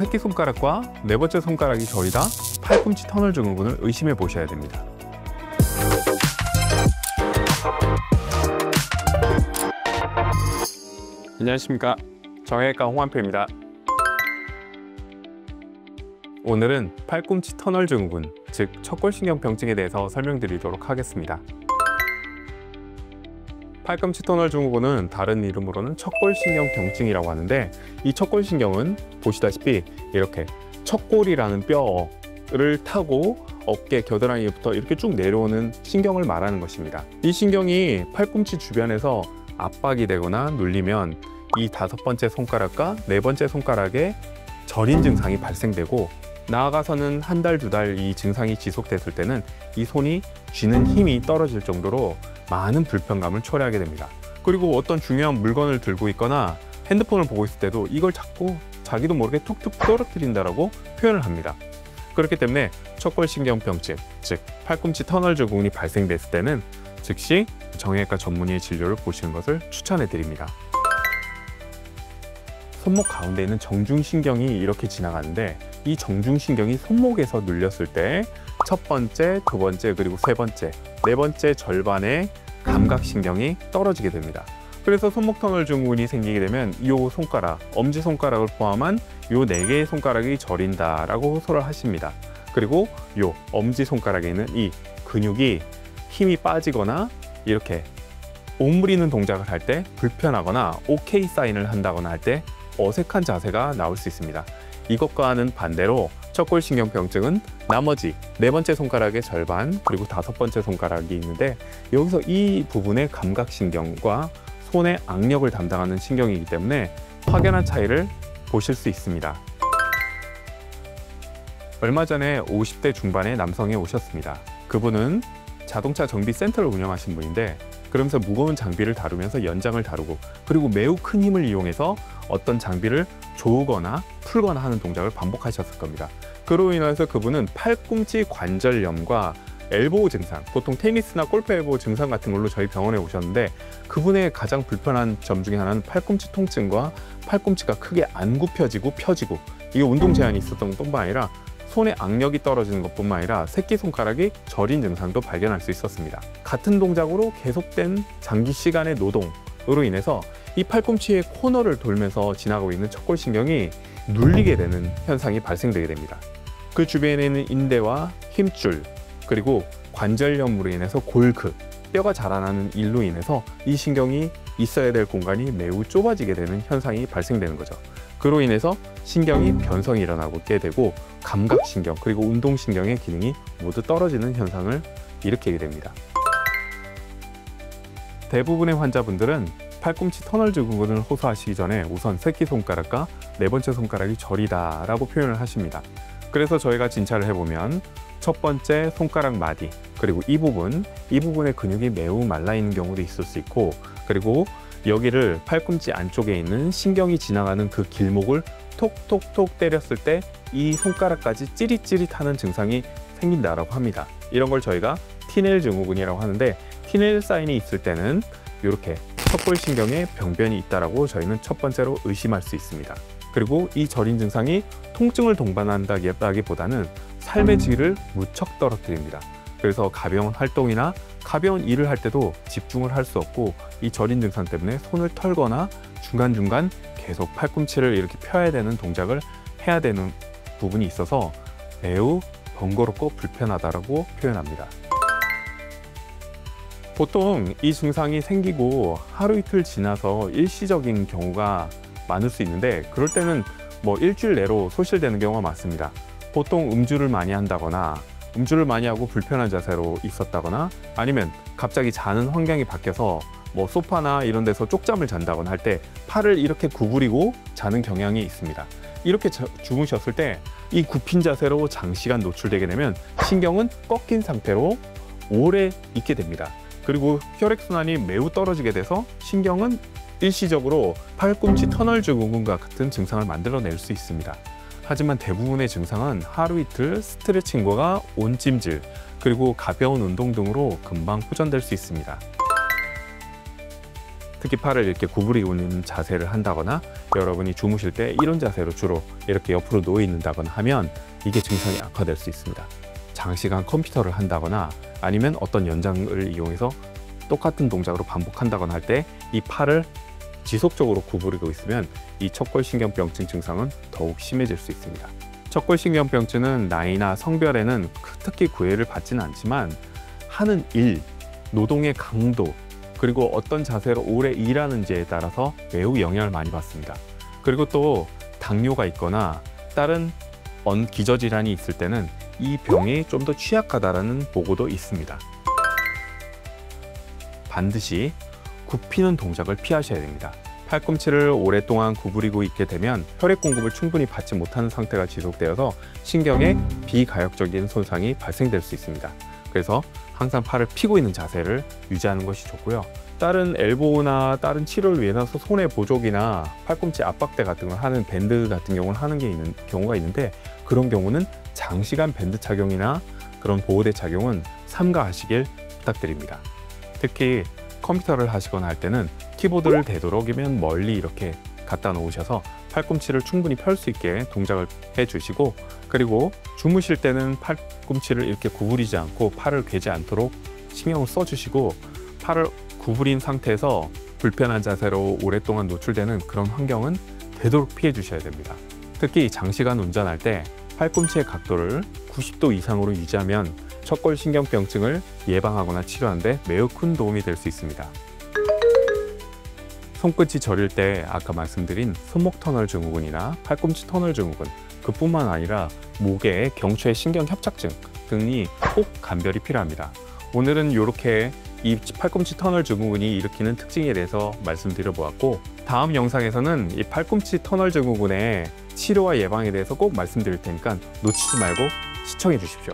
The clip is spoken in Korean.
새끼손가락과 네 번째 손가락이 저리다 팔꿈치 터널 증후군을 의심해 보셔야 됩니다. 안녕하십니까, 정형외과 홍한표입니다. 오늘은 팔꿈치 터널 증후군, 즉 척골신경병증에 대해서 설명드리도록 하겠습니다. 팔꿈치 터널 증후군은 다른 이름으로는 척골신경병증이라고 하는데, 이 척골신경은 보시다시피 이렇게 척골이라는 뼈를 타고 어깨 겨드랑이부터 이렇게 쭉 내려오는 신경을 말하는 것입니다. 이 신경이 팔꿈치 주변에서 압박이 되거나 눌리면 이 다섯 번째 손가락과 네 번째 손가락에 저린 증상이 발생되고, 나아가서는 한 달, 두 달 이 증상이 지속됐을 때는 이 손이 쥐는 힘이 떨어질 정도로 많은 불편감을 초래하게 됩니다. 그리고 어떤 중요한 물건을 들고 있거나 핸드폰을 보고 있을 때도 이걸 자꾸 자기도 모르게 툭툭 떨어뜨린다라고 표현을 합니다. 그렇기 때문에 척골신경병증, 즉 팔꿈치 터널 증후군이 발생됐을 때는 즉시 정형외과 전문의의 진료를 보시는 것을 추천해 드립니다. 손목 가운데 있는 정중신경이 이렇게 지나가는데, 이 정중신경이 손목에서 눌렸을 때 첫 번째, 두 번째, 그리고 세 번째, 네 번째 절반의 감각신경이 떨어지게 됩니다. 그래서 손목 터널 증후군이 생기게 되면 이 손가락, 엄지손가락을 포함한 이 네 개의 손가락이 저린다라고 호소를 하십니다. 그리고 이 엄지손가락에 있는 이 근육이 힘이 빠지거나 이렇게 오므리는 동작을 할 때 불편하거나 오케이 사인을 한다거나 할 때 어색한 자세가 나올 수 있습니다. 이것과는 반대로 척골신경병증은 나머지 네 번째 손가락의 절반 그리고 다섯 번째 손가락이 있는데, 여기서 이 부분의 감각신경과 손의 악력을 담당하는 신경이기 때문에 확연한 차이를 보실 수 있습니다. 얼마 전에 50대 중반의 남성이 오셨습니다. 그분은 자동차 정비 센터를 운영하신 분인데, 그러면서 무거운 장비를 다루면서 연장을 다루고, 그리고 매우 큰 힘을 이용해서 어떤 장비를 조우거나 풀거나 하는 동작을 반복하셨을 겁니다. 그로 인해서 그분은 팔꿈치 관절염과 엘보우 증상, 보통 테니스나 골프 엘보우 증상 같은 걸로 저희 병원에 오셨는데, 그분의 가장 불편한 점 중에 하나는 팔꿈치 통증과 팔꿈치가 크게 안 굽혀지고 펴지고, 이게 운동 제한이 있었던 것뿐만 아니라 손의 악력이 떨어지는 것뿐만 아니라 새끼손가락이 저린 증상도 발견할 수 있었습니다. 같은 동작으로 계속된 장기 시간의 노동으로 인해서 이 팔꿈치의 코너를 돌면서 지나가고 있는 척골신경이 눌리게 되는 현상이 발생되게 됩니다. 그 주변에 있는 인대와 힘줄, 그리고 관절염으로 인해서 골크, 뼈가 자라나는 일로 인해서 이 신경이 있어야 될 공간이 매우 좁아지게 되는 현상이 발생되는 거죠. 그로 인해서 신경이 변성이 일어나게 되고, 감각신경 그리고 운동신경의 기능이 모두 떨어지는 현상을 일으키게 됩니다. 대부분의 환자분들은 팔꿈치 터널 증후군을 호소하시기 전에 우선 새끼손가락과 네 번째 손가락이 저리다 라고 표현을 하십니다. 그래서 저희가 진찰을 해보면 첫 번째 손가락 마디, 그리고 이 부분의 근육이 매우 말라있는 경우도 있을 수 있고, 그리고 여기를 팔꿈치 안쪽에 있는 신경이 지나가는 그 길목을 톡톡톡 때렸을 때 이 손가락까지 찌릿찌릿하는 증상이 생긴다라고 합니다. 이런 걸 저희가 티넬 증후군이라고 하는데, 티넬 사인이 있을 때는 이렇게 척골신경에 병변이 있다라고 저희는 첫 번째로 의심할 수 있습니다. 그리고 이 저린 증상이 통증을 동반한다기보다는 삶의 질을 무척 떨어뜨립니다. 그래서 가벼운 활동이나 가벼운 일을 할 때도 집중을 할 수 없고, 이 저린 증상 때문에 손을 털거나 중간중간 계속 팔꿈치를 이렇게 펴야 되는 동작을 해야 되는 부분이 있어서 매우 번거롭고 불편하다고 표현합니다. 보통 이 증상이 생기고 하루 이틀 지나서 일시적인 경우가 많을 수 있는데, 그럴 때는 일주일 내로 소실되는 경우가 많습니다. 보통 음주를 많이 한다거나 음주를 많이 하고 불편한 자세로 있었다거나, 아니면 갑자기 자는 환경이 바뀌어서 소파나 이런 데서 쪽잠을 잔다거나 할 때 팔을 이렇게 구부리고 자는 경향이 있습니다. 이렇게 주무셨을 때 이 굽힌 자세로 장시간 노출되게 되면 신경은 꺾인 상태로 오래 있게 됩니다. 그리고 혈액순환이 매우 떨어지게 돼서 신경은 일시적으로 팔꿈치 터널 증후군과 같은 증상을 만들어낼 수 있습니다. 하지만 대부분의 증상은 하루 이틀 스트레칭과 온찜질, 그리고 가벼운 운동 등으로 금방 호전될 수 있습니다. 특히 팔을 이렇게 구부리고 있는 자세를 한다거나 여러분이 주무실 때 이런 자세로 주로 이렇게 옆으로 누워 있는다거나 하면 이게 증상이 악화될 수 있습니다. 장시간 컴퓨터를 한다거나 아니면 어떤 연장을 이용해서 똑같은 동작으로 반복한다거나 할 때 이 팔을 지속적으로 구부리고 있으면 이 척골신경병증 증상은 더욱 심해질 수 있습니다. 척골신경병증은 나이나 성별에는 특히 구애를 받지는 않지만 하는 일, 노동의 강도, 그리고 어떤 자세로 오래 일하는지에 따라서 매우 영향을 많이 받습니다. 그리고 또 당뇨가 있거나 다른 기저질환이 있을 때는 이 병이 좀 더 취약하다는 보고도 있습니다. 반드시 굽히는 동작을 피하셔야 됩니다. 팔꿈치를 오랫동안 구부리고 있게 되면 혈액 공급을 충분히 받지 못하는 상태가 지속되어서 신경에 비가역적인 손상이 발생될 수 있습니다. 그래서 항상 팔을 펴고 있는 자세를 유지하는 것이 좋고요. 다른 엘보나 다른 치료를 위해서 손의 보조기나 팔꿈치 압박대 같은 걸 하는 밴드 같은 경우를 하는 게 있는 경우가 있는데 그런 경우는 장시간 밴드 착용이나 그런 보호대 착용은 삼가하시길 부탁드립니다. 특히 컴퓨터를 하시거나 할 때는 키보드를 되도록이면 멀리 이렇게 갖다 놓으셔서 팔꿈치를 충분히 펼 수 있게 동작을 해주시고 그리고 주무실 때는 팔꿈치를 이렇게 구부리지 않고 팔을 괴지 않도록 신경을 써주시고 팔을 구부린 상태에서 불편한 자세로 오랫동안 노출되는 그런 환경은 되도록 피해 주셔야 됩니다. 특히 장시간 운전할 때 팔꿈치의 각도를 90도 이상으로 유지하면 척골신경병증을 예방하거나 치료하는 데 매우 큰 도움이 될 수 있습니다. 손끝이 저릴 때 아까 말씀드린 손목 터널 증후군이나 팔꿈치 터널 증후군 그뿐만 아니라 목의 경추의 신경 협착증 등이 꼭 감별이 필요합니다. 오늘은 이렇게 이 팔꿈치 터널 증후군이 일으키는 특징에 대해서 말씀드려 보았고 다음 영상에서는 이 팔꿈치 터널 증후군의 치료와 예방에 대해서 꼭 말씀드릴 테니까 놓치지 말고 시청해 주십시오.